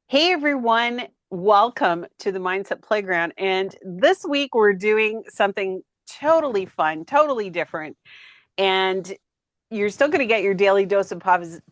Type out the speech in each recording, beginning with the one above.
Hey everyone, welcome to the Mindset Playground. And this week we're doing something totally fun, totally different. And you're still going to get your daily dose of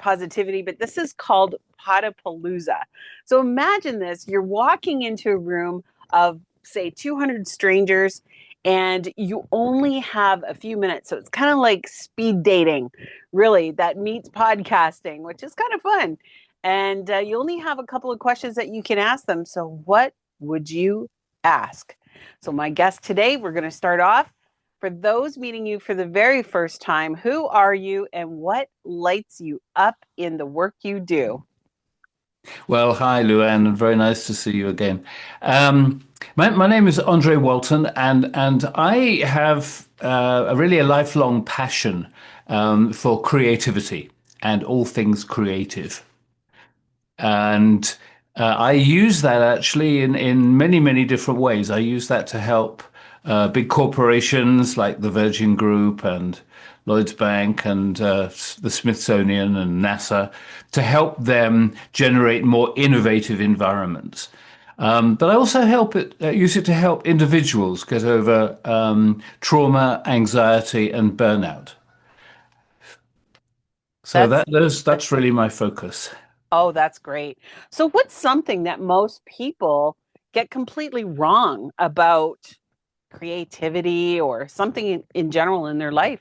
positivity, but this is called Podapalooza. So imagine this, you're walking into a room of, say, 200 strangers, and you only have a few minutes. So it's kind of like speed dating, really, that meets podcasting, which is kind of fun. And you only have a couple of questions that you can ask them. So, what would you ask? So, my guest today, we're going to start off. For those meeting you for the very first time, who are you and what lights you up in the work you do? Well, hi, Luann, and very nice to see you again. My name is André Walton, and I have a lifelong passion for creativity and all things creative. And I use that actually in many different ways. I use that to help big corporations like the Virgin Group and Lloyds Bank and the Smithsonian and NASA to help them generate more innovative environments. But I also use it to help individuals get over trauma, anxiety, and burnout. So That's that's really my focus. oh, that's great. So what's something that most people get completely wrong about creativity or something in general in their life?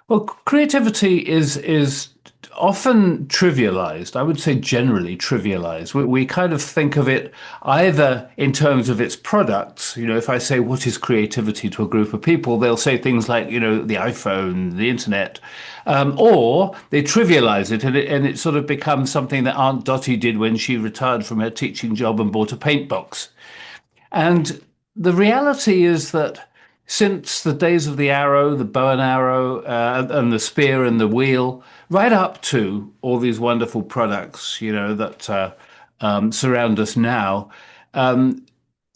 Well, creativity is often trivialized. I would say generally trivialized. We kind of think of it either in terms of its products. You know, if I say what is creativity to a group of people, they'll say things like, you know, the iPhone, the internet, or they trivialize it and it sort of becomes something that Aunt Dottie did when she retired from her teaching job and bought a paint box. And the reality is that since the days of the arrow, the bow and arrow, and the spear and the wheel, right up to all these wonderful products, you know, that surround us now, um,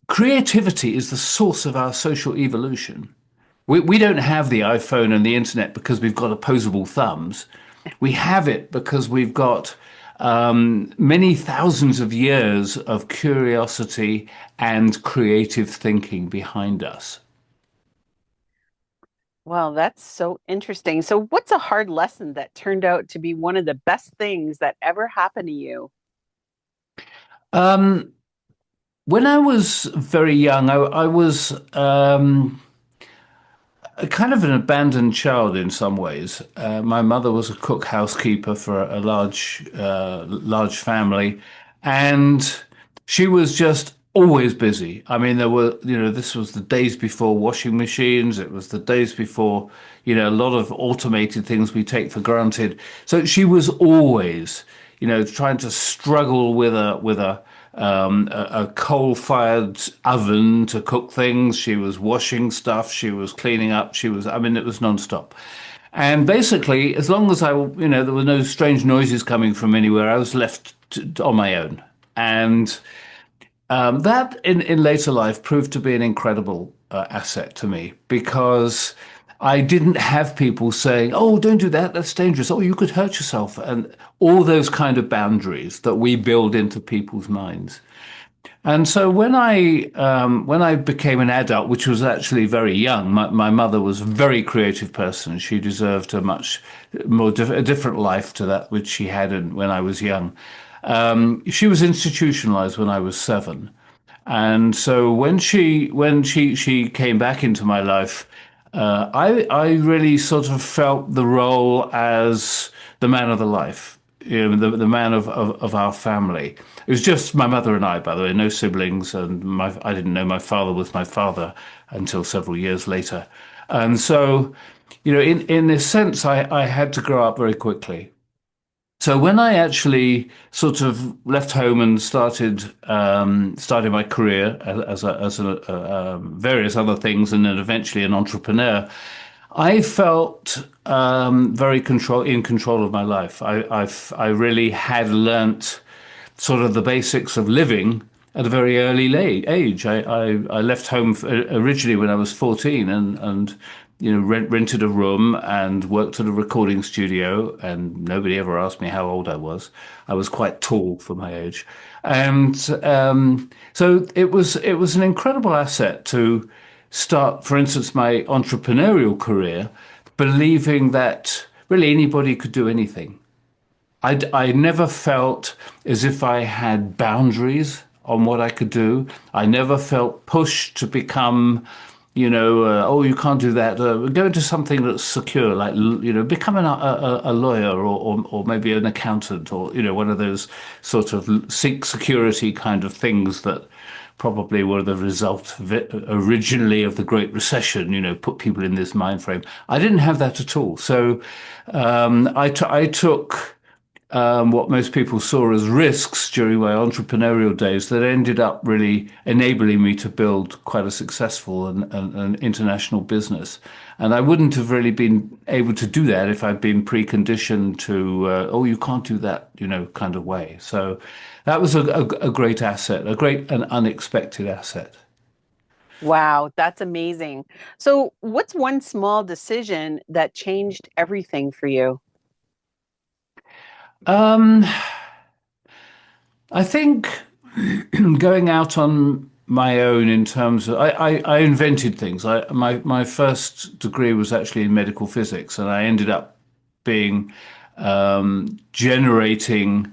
creativity is the source of our social evolution. We don't have the iPhone and the internet because we've got opposable thumbs. We have it because we've got many thousands of years of curiosity and creative thinking behind us. Well, that's so interesting. So what's a hard lesson that turned out to be one of the best things that ever happened to you? Um, when I was very young, I was a kind of an abandoned child in some ways. My mother was a cook housekeeper for a large family, and she was just always busy. I mean, there were, you know, this was the days before washing machines. It was the days before, you know, a lot of automated things we take for granted. So she was always, you know, trying to struggle with a coal-fired oven to cook things. She was washing stuff. She was cleaning up. I mean, it was nonstop. And basically, as long as you know, there were no strange noises coming from anywhere, I was left on my own. And that in later life proved to be an incredible asset to me because I didn't have people saying, "Oh, don't do that. That's dangerous. Oh, you could hurt yourself," and all those kind of boundaries that we build into people's minds. And so when I became an adult, which was actually very young, my mother was a very creative person. She deserved a much a different life to that which she had when I was young. She was institutionalized when I was 7. And so she came back into my life, I really sort of felt the role as the man of the life, you know, the man of our family. It was just my mother and I, by the way, no siblings, and I didn't know my father was my father until several years later. And so, you know, in this sense, I had to grow up very quickly. So when I actually sort of left home and started my career various other things, and then eventually an entrepreneur, I felt very in control of my life. I really had learnt sort of the basics of living at a very early age. I left home originally when I was 14, and rented a room and worked at a recording studio, and nobody ever asked me how old I was. I was quite tall for my age, and so it was an incredible asset to start, for instance, my entrepreneurial career, believing that really anybody could do anything. I never felt as if I had boundaries on what I could do. I never felt pushed to become, oh, you can't do that. Go into something that's secure, like, become a lawyer or maybe an accountant or, one of those sort of seek security kind of things that probably were the result of it originally of the Great Recession, put people in this mind frame. I didn't have that at all. So I took what most people saw as risks during my entrepreneurial days that ended up really enabling me to build quite a successful and international business. And I wouldn't have really been able to do that if I'd been preconditioned to, oh, you can't do that, kind of way. So that was a great asset, a great and unexpected asset. Wow, that's amazing. So, what's one small decision that changed everything for you? Um, I think going out on my own in terms of I invented things. My first degree was actually in medical physics, and I ended up being generating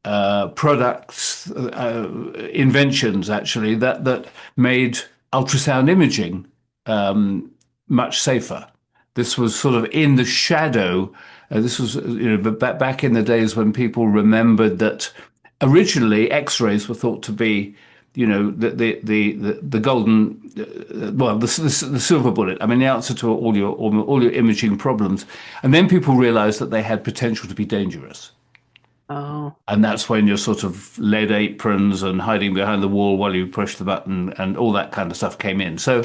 products, inventions actually that made ultrasound imaging much safer. This was sort of in the shadow. This was, but back in the days when people remembered that originally X-rays were thought to be, the golden, well, the silver bullet. I mean, the answer to all your imaging problems. And then people realized that they had potential to be dangerous. Oh, And that's when your sort of lead aprons and hiding behind the wall while you push the button and all that kind of stuff came in. So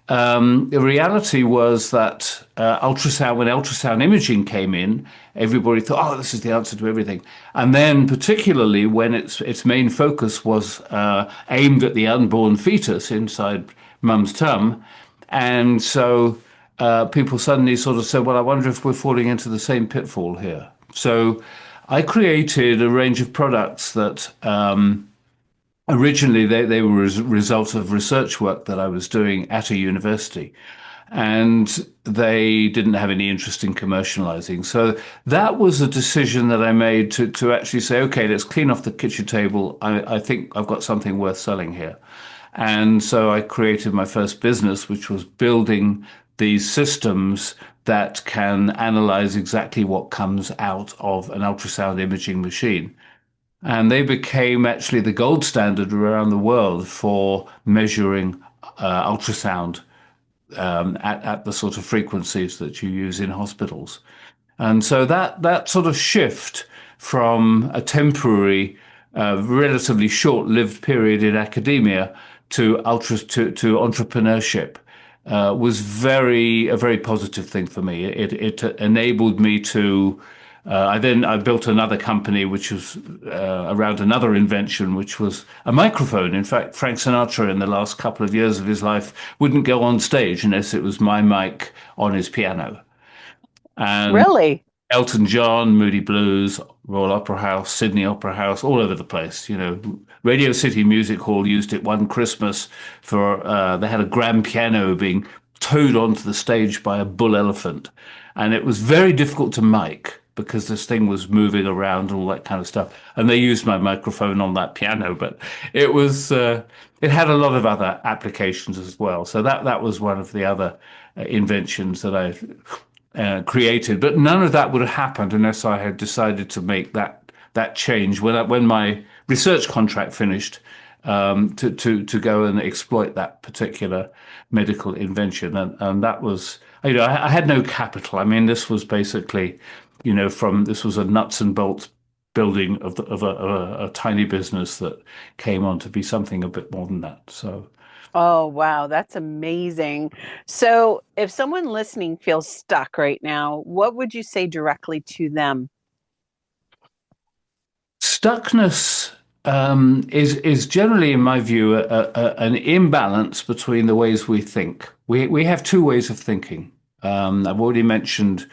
the reality was that when ultrasound imaging came in, everybody thought, "Oh, this is the answer to everything." And then, particularly when its main focus was aimed at the unborn fetus inside mum's tum, and so people suddenly sort of said, "Well, I wonder if we're falling into the same pitfall here." So I created a range of products that originally they were a result of research work that I was doing at a university. And they didn't have any interest in commercializing. So that was a decision that I made to actually say, okay, let's clean off the kitchen table. I think I've got something worth selling here. And so I created my first business, which was building these systems that can analyze exactly what comes out of an ultrasound imaging machine. And they became actually the gold standard around the world for measuring ultrasound at the sort of frequencies that you use in hospitals. And so that sort of shift from a temporary, relatively short-lived period in academia to entrepreneurship was a very positive thing for me. It enabled me to. I built another company which was around another invention, which was a microphone. In fact, Frank Sinatra, in the last couple of years of his life, wouldn't go on stage unless it was my mic on his piano. And really? Elton John, Moody Blues, Royal Opera House, Sydney Opera House, all over the place. Radio City Music Hall used it one Christmas for, they had a grand piano being towed onto the stage by a bull elephant. And it was very difficult to mic because this thing was moving around and all that kind of stuff. And they used my microphone on that piano, but it had a lot of other applications as well. So that was one of the other inventions that I created. But none of that would have happened unless I had decided to make that change when my research contract finished, to go and exploit that particular medical invention. And that was, I had no capital. I mean, this was basically, this was a nuts and bolts building of a tiny business that came on to be something a bit more than that. So Oh, wow, that's amazing. So, if someone listening feels stuck right now, what would you say directly to them? stuckness is generally, in my view, an imbalance between the ways we think. We have two ways of thinking. I've already mentioned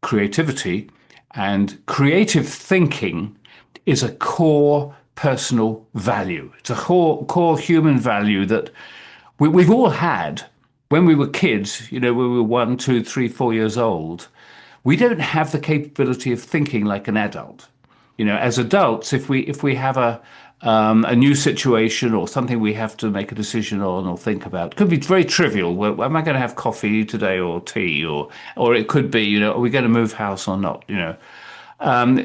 creativity, and creative thinking is a core personal value. It's a core human value that we've all had when we were kids. You know, when we were 1, 2, 3, 4 years old. We don't have the capability of thinking like an adult. You know, as adults, if we have a new situation or something we have to make a decision on or think about, it could be very trivial. Well, am I going to have coffee today or tea, or it could be, you know, are we going to move house or not? You know,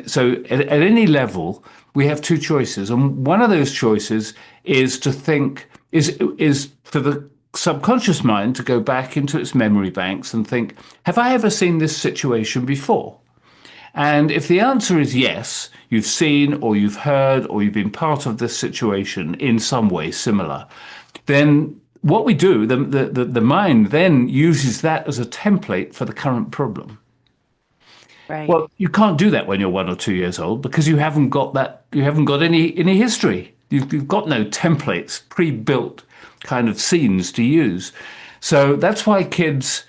so at any level, we have two choices, and one of those choices is to think is for the subconscious mind to go back into its memory banks and think, have I ever seen this situation before? And if the answer is yes, you've seen or you've heard or you've been part of this situation in some way similar, then what we do, the mind then uses that as a template for the current problem. Right. Well, you can't do that when you're 1 or 2 years old because you haven't got that, you haven't got any history. You've got no templates, pre-built kind of scenes to use. So that's why kids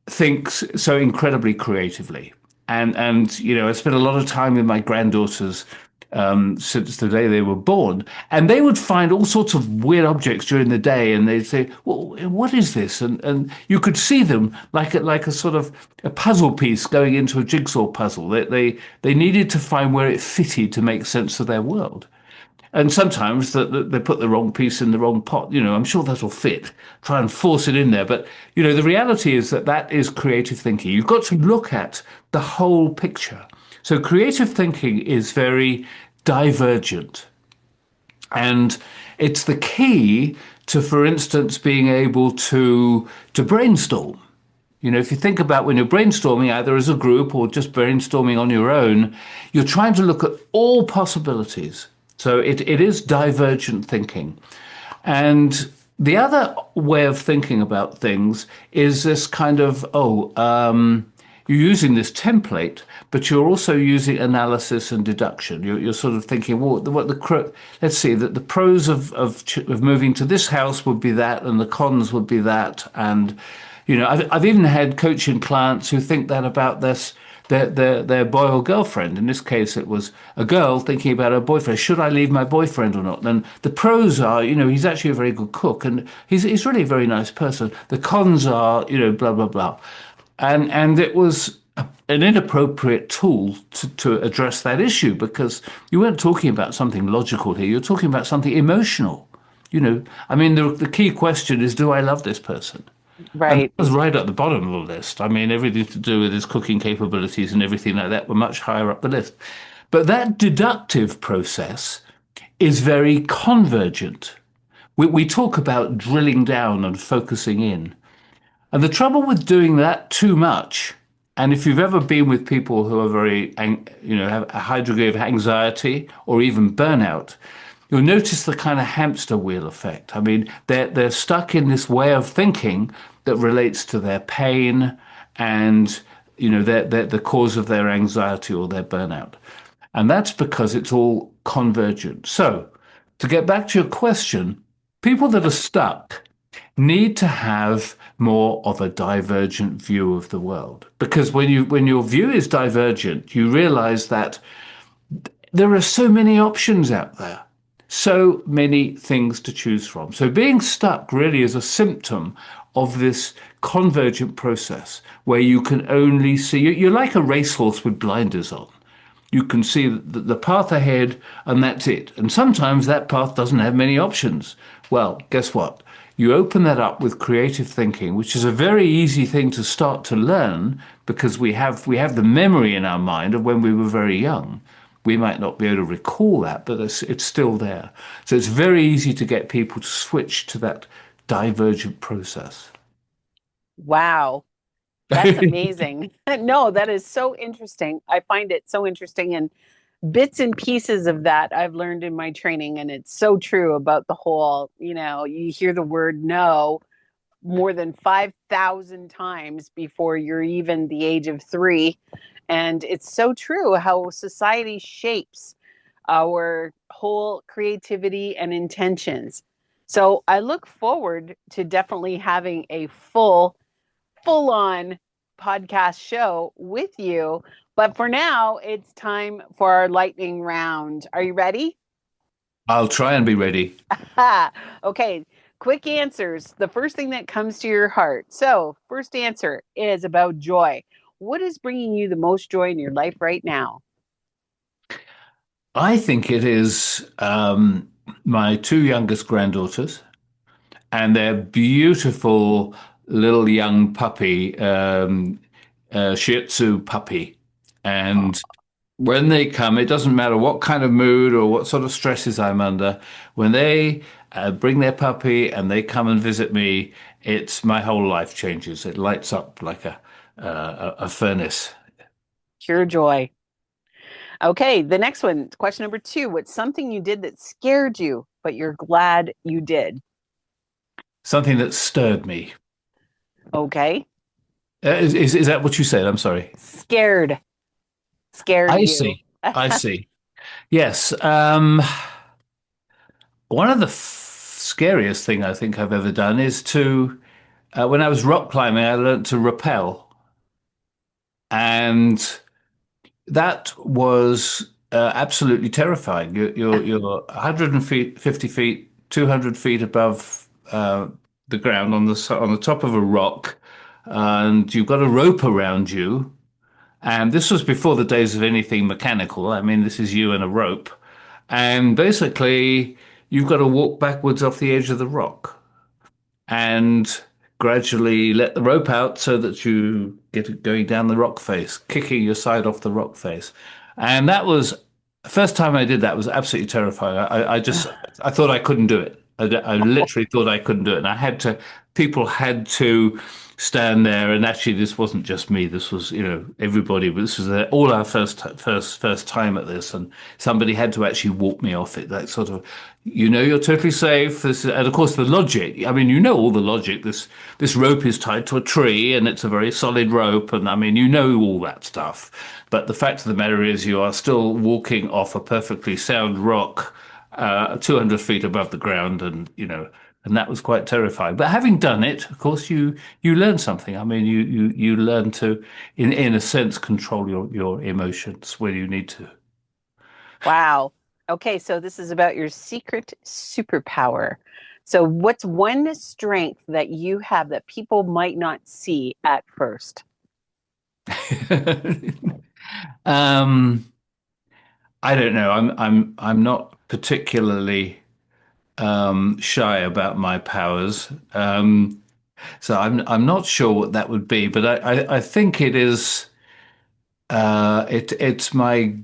think so incredibly creatively. And you know, I spent a lot of time with my granddaughters since the day they were born, and they would find all sorts of weird objects during the day, and they'd say, "Well, what is this?" And you could see them like a sort of a puzzle piece going into a jigsaw puzzle. They needed to find where it fitted to make sense of their world. And sometimes they put the wrong piece in the wrong pot. You know, I'm sure that'll fit. Try and force it in there. But, you know, the reality is that that is creative thinking. You've got to look at the whole picture. So creative thinking is very divergent. And it's the key to, for instance, being able to brainstorm. You know, if you think about when you're brainstorming, either as a group or just brainstorming on your own, you're trying to look at all possibilities. So it is divergent thinking. And the other way of thinking about things is this kind of, you're using this template, but you're also using analysis and deduction. You're sort of thinking, well, let's see, that the pros of moving to this house would be that, and the cons would be that. And, you know, I've even had coaching clients who think that about this. Their boy or girlfriend. In this case, it was a girl thinking about her boyfriend. Should I leave my boyfriend or not? And the pros are, you know, he's actually a very good cook and he's really a very nice person. The cons are, you know, blah, blah, blah. And it was an inappropriate tool to address that issue because you weren't talking about something logical here. You're talking about something emotional. You know, I mean, the key question is, do I love this person? And that Right. was right at the bottom of the list. I mean, everything to do with his cooking capabilities and everything like that were much higher up the list. But that deductive process is very convergent. We talk about drilling down and focusing in. And the trouble with doing that too much, and if you've ever been with people who are very, you know, have a high degree of anxiety or even burnout, you'll notice the kind of hamster wheel effect. I mean, they're stuck in this way of thinking that relates to their pain and, you know, the cause of their anxiety or their burnout. And that's because it's all convergent. So, to get back to your question, people that are stuck need to have more of a divergent view of the world. Because when your view is divergent, you realize that there are so many options out there, so many things to choose from. So being stuck really is a symptom of this convergent process where you can only see, you're like a racehorse with blinders on. You can see the path ahead and that's it. And sometimes that path doesn't have many options. Well, guess what? You open that up with creative thinking, which is a very easy thing to start to learn because we have the memory in our mind of when we were very young. We might not be able to recall that, but it's still there. So it's very easy to get people to switch to that divergent process. Wow. That's amazing. No, that is so interesting. I find it so interesting. And bits and pieces of that I've learned in my training. And it's so true about the whole, you know, you hear the word no more than 5,000 times before you're even the age of 3. And it's so true how society shapes our whole creativity and intentions. So I look forward to definitely having a full on podcast show with you. But for now, it's time for our lightning round. Are you ready? I'll try and be ready. Okay, quick answers. The first thing that comes to your heart. So, first answer is about joy. What is bringing you the most joy in your life right now? I think it is my two youngest granddaughters and their beautiful little young puppy, Shih Tzu puppy. And when they come, it doesn't matter what kind of mood or what sort of stresses I'm under. When they bring their puppy and they come and visit me, it's my whole life changes. It lights up like a furnace. Pure joy. Okay, the next one, question number two. What's something you did that scared you, but you're glad you did? Something that stirred me. Okay, Is that what you said? I'm sorry. scared, scared I you. see. I see. Yes. One of the scariest thing I think I've ever done is when I was rock climbing, I learned to rappel. And that was absolutely terrifying. You're 150 feet, 200 feet above the ground on the top of a rock, and you've got a rope around you. And this was before the days of anything mechanical. I mean, this is you and a rope. And basically, you've got to walk backwards off the edge of the rock and gradually let the rope out so that you get it going down the rock face, kicking your side off the rock face. And that was the first time I did that was absolutely terrifying. I thought I couldn't do it. I literally thought I couldn't do it. And people had to stand there. And actually, this wasn't just me. This was, everybody. This was all our first time at this. And somebody had to actually walk me off it. That sort of, you're totally safe. And of course, the logic. I mean, all the logic. This rope is tied to a tree, and it's a very solid rope. And I mean, all that stuff. But the fact of the matter is, you are still walking off a perfectly sound rock, 200 feet above the ground, and that was quite terrifying. But having done it, of course, you learn something. I mean, you learn to, in a sense, control your emotions when you need to. Wow. Okay, so this is about your secret superpower. So, what's one strength that you have that people might not see at first? um, I don't know. I'm not particularly shy about my powers. So I'm not sure what that would be, but I think it is it's my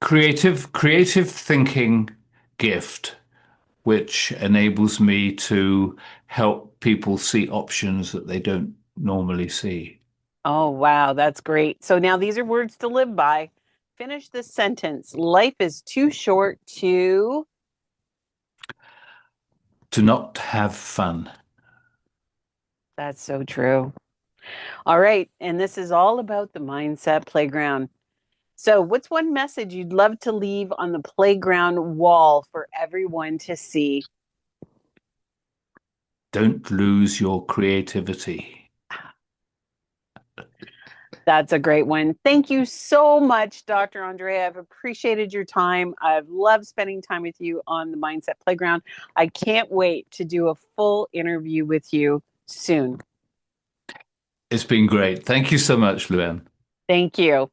creative thinking gift, which enables me to help people see options that they don't normally see. Oh, wow, that's great. So, now these are words to live by. Finish this sentence. Life is too short to. To not have fun. That's so true. All right. And this is all about the mindset playground. So, what's one message you'd love to leave on the playground wall for everyone to see? Don't lose your creativity. That's a great one. Thank you so much, Dr. Andre. I've appreciated your time. I've loved spending time with you on the Mindset Playground. I can't wait to do a full interview with you soon. It's been great. Thank you so much, Luann. Thank you.